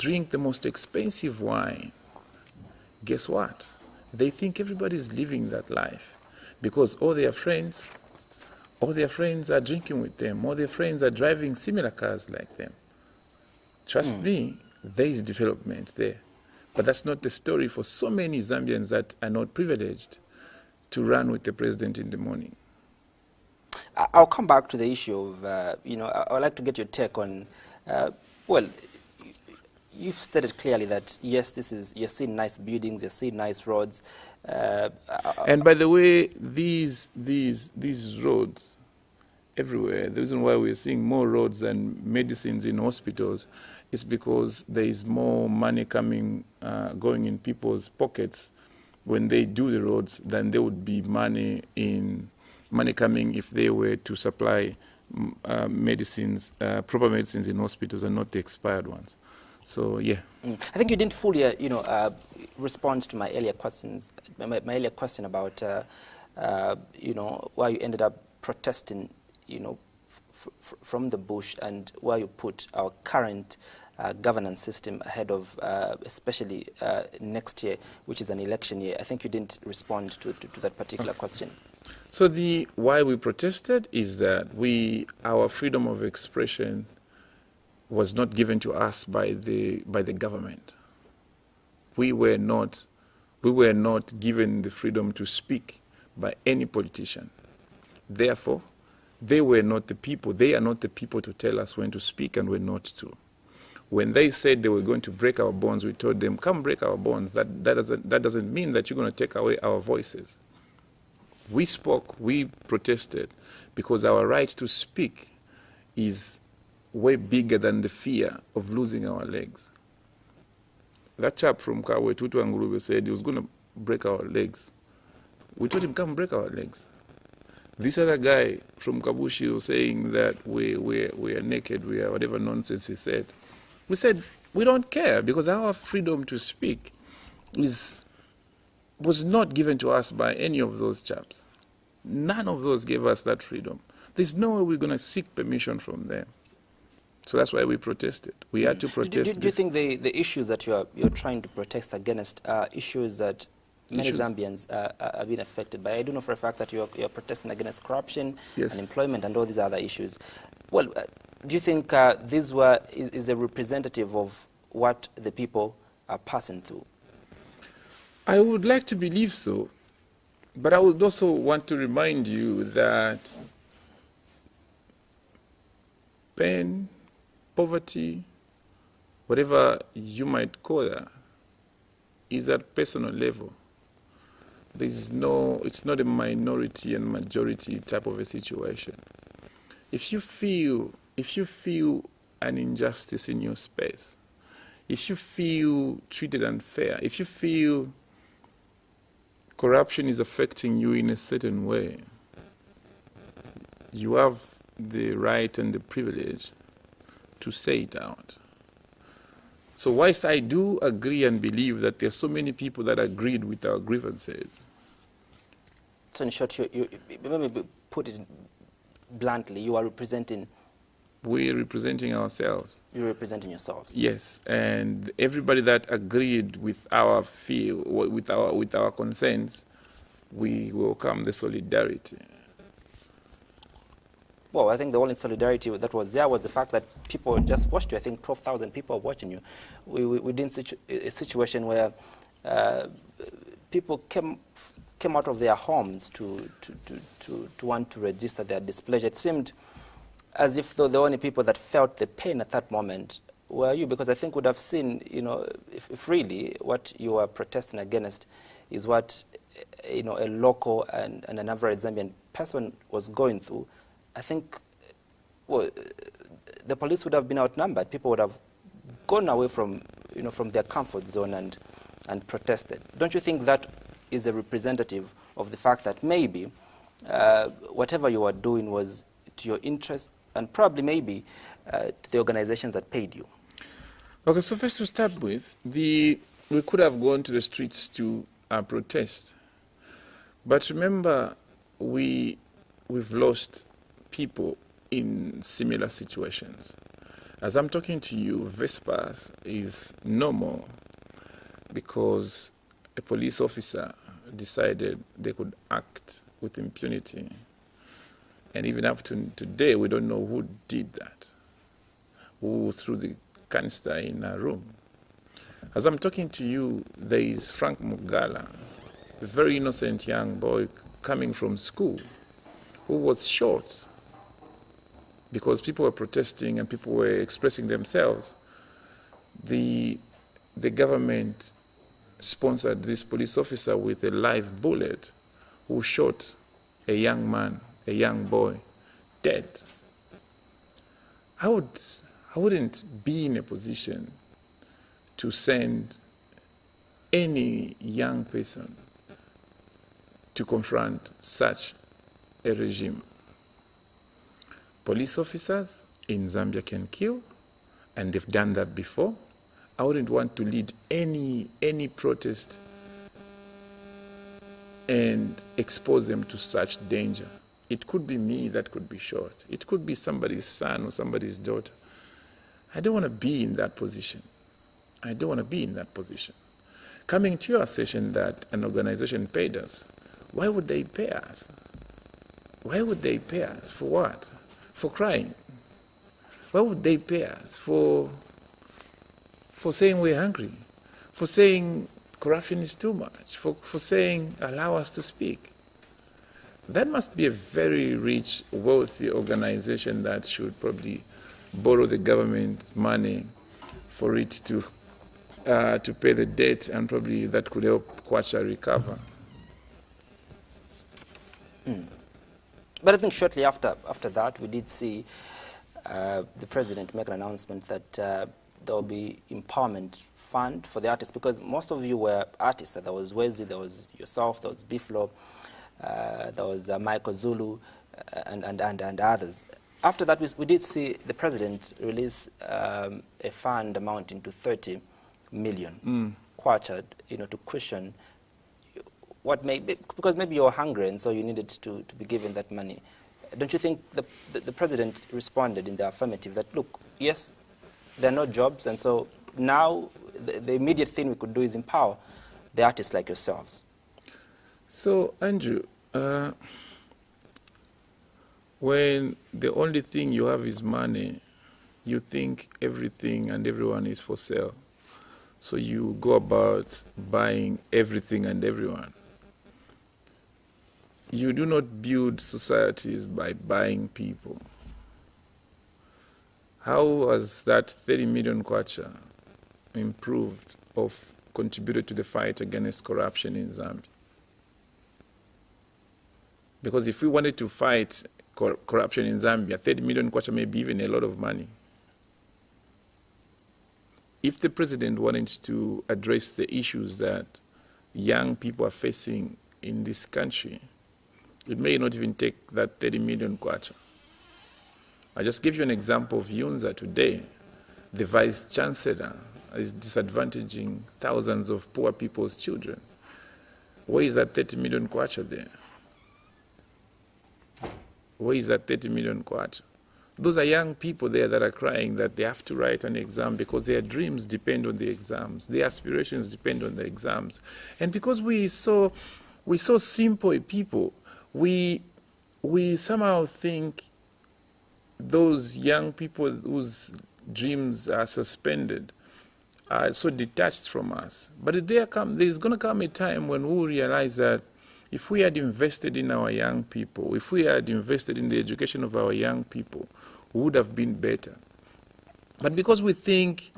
drink the most expensive wine, guess what? They think everybody's living that life because all their friends are drinking with them, all their friends are driving similar cars like them. Trust me, there is development there. But that's not the story for so many Zambians that are not privileged to run with the president in the morning. I'll come back to the issue of, I would like to get your take on, well, you've stated clearly that, yes, you're seeing nice buildings, you're seeing nice roads. And by the way, these roads everywhere, the reason why we're seeing more roads and medicines in hospitals is because there is more money coming, going in people's pockets when they do the roads than there would be money coming if they were to supply medicines, proper medicines in hospitals and not the expired ones. So, yeah. I think you didn't fully, respond to my earlier questions, my earlier question about, why you ended up protesting, from the bush and why you put our current governance system ahead of, especially next year, which is an election year. I think you didn't respond to that particular question. So why we protested is that our freedom of expression was not given to us by the government. We were not given the freedom to speak by any politician. Therefore, they were not the people. They are not the people to tell us when to speak and when not to. When they said they were going to break our bonds, we told them, come break our bonds. That doesn't mean that you're going to take away our voices. We spoke, we protested, because our right to speak is way bigger than the fear of losing our legs. That chap from Kawe, Tutu Angurube, said he was going to break our legs. We told him, come break our legs. This other guy from Kabushi was saying that we are naked, we are whatever nonsense he said. We said, we don't care, because our freedom to speak was not given to us by any of those chaps. None of those gave us that freedom. There's no way we're going to seek permission from them. So that's why we protested. We had to protest. Do you think the issues that you're trying to protest against are issues that many Zambians are being affected by? I do know for a fact that you're protesting against corruption, yes, unemployment, and all these other issues. Well, do you think this is a representative of what the people are passing through? I would like to believe so, but I would also want to remind you that pain, poverty, whatever you might call that, is at personal level. It's not a minority and majority type of a situation. If you feel an injustice in your space, if you feel treated unfair, if you feel corruption is affecting you in a certain way, you have the right and the privilege to say it out. So whilst I do agree and believe that there are so many people that agreed with our grievances. So in short, let me put it bluntly, you are representing... We're representing ourselves. You're representing yourselves. Yes, and everybody that agreed with our with our concerns, we welcome the solidarity. Well, I think the only solidarity that was there was the fact that people just watched you. I think 12,000 people are watching you. We didn't see a situation where people came out of their homes to want to register their displeasure. It seemed as if though the only people that felt the pain at that moment were you, because I think would have seen, if really what you are protesting against is what, a local and an average Zambian person was going through. I think, well, the police would have been outnumbered. People would have gone away from, from their comfort zone and protested. Don't you think that is a representative of the fact that maybe whatever you were doing was to your interest and probably maybe to the organizations that paid you? Okay, so first to start with, we could have gone to the streets to protest. But remember, we've lost people in similar situations. As I'm talking to you, Vespas is normal because a police officer decided they could act with impunity. And even up to today, we don't know who did that, who threw the canister in a room. As I'm talking to you, there is Frank Mugala, a very innocent young boy coming from school, who was shot because people were protesting and people were expressing themselves. The government sponsored this police officer with a live bullet who shot a young man, a young boy, dead. I wouldn't be in a position to send any young person to confront such a regime. Police officers in Zambia can kill, and they've done that before. I wouldn't want to lead any protest and expose them to such danger. It could be me that could be shot. It could be somebody's son or somebody's daughter. I don't want to be in that position. I don't want to be in that position. Coming to your assertion that an organization paid us, why would they pay us? Why would they pay us? For what? For crying? Why would they pay us? For saying we're hungry? For saying corruption is too much? For saying allow us to speak? That must be a very rich, wealthy organization that should probably borrow the government money for it to pay the debt, and probably that could help Kwacha recover. But I think shortly after that, we did see the president make an announcement that there will be empowerment fund for the artists, because most of you were artists. There was Wezi, there was yourself, there was Biflo, there was Michael Zulu, and others. After that, we did see the president release a fund amounting to 30 million kwacha, to cushion what may be, because maybe you're hungry and so you needed to be given that money. Don't you think the president responded in the affirmative that, look, yes, there are no jobs, and so now the immediate thing we could do is empower the artists like yourselves? So, Andrew, when the only thing you have is money, you think everything and everyone is for sale. So you go about buying everything and everyone. You do not build societies by buying people. How has that 30 million kwacha improved or contributed to the fight against corruption in Zambia? Because if we wanted to fight corruption in Zambia, 30 million kwacha may be even a lot of money. If the president wanted to address the issues that young people are facing in this country, it may not even take that 30 million kwacha. I just give you an example of Yunza today. The vice chancellor is disadvantaging thousands of poor people's children. Where is that 30 million kwacha there? Where is that 30 million kwacha? Those are young people there that are crying that they have to write an exam because their dreams depend on the exams. Their aspirations depend on the exams. And because we're so simple people, we somehow think those young people whose dreams are suspended are so detached from us. But there's going to come a time when we'll realize that if we had invested in our young people, if we had invested in the education of our young people, we would have been better. But because we think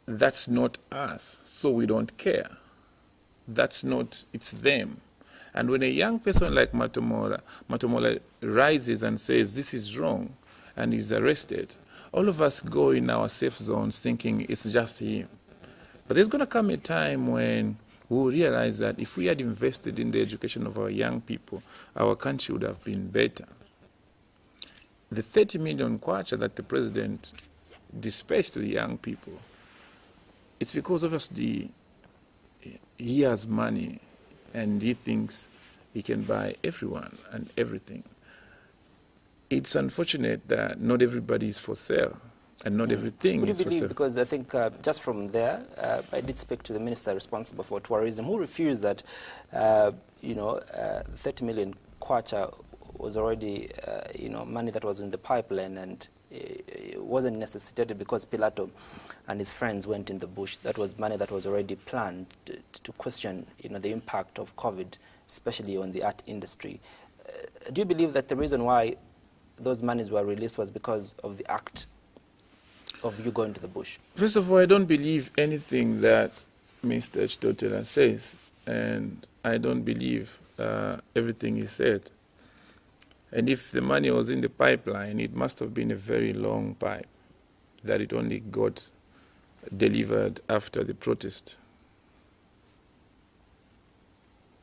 that's not us, so we don't care. It's them. And when a young person like Matomola rises and says this is wrong and is arrested, all of us go in our safe zones thinking it's just him. But there's going to come a time when we will realize that if we had invested in the education of our young people, our country would have been better. The 30 million kwacha that the president dispersed to the young people, it's because obviously he has money and he thinks he can buy everyone and everything. It's unfortunate that not everybody is for sale. and not everything Would you is for believe, sale. because I think just from there, I did speak to the minister responsible for tourism, who refused that, 30 million kwacha was already, money that was in the pipeline, and it wasn't necessitated because Pilato and his friends went in the bush. That was money that was already planned to question, the impact of COVID, especially on the art industry. Do you believe that the reason why those monies were released was because of the act of you going to the bush? First of all, I don't believe anything that Mr. Chtotela says, and I don't believe everything he said. And if the money was in the pipeline, it must have been a very long pipe that it only got delivered after the protest.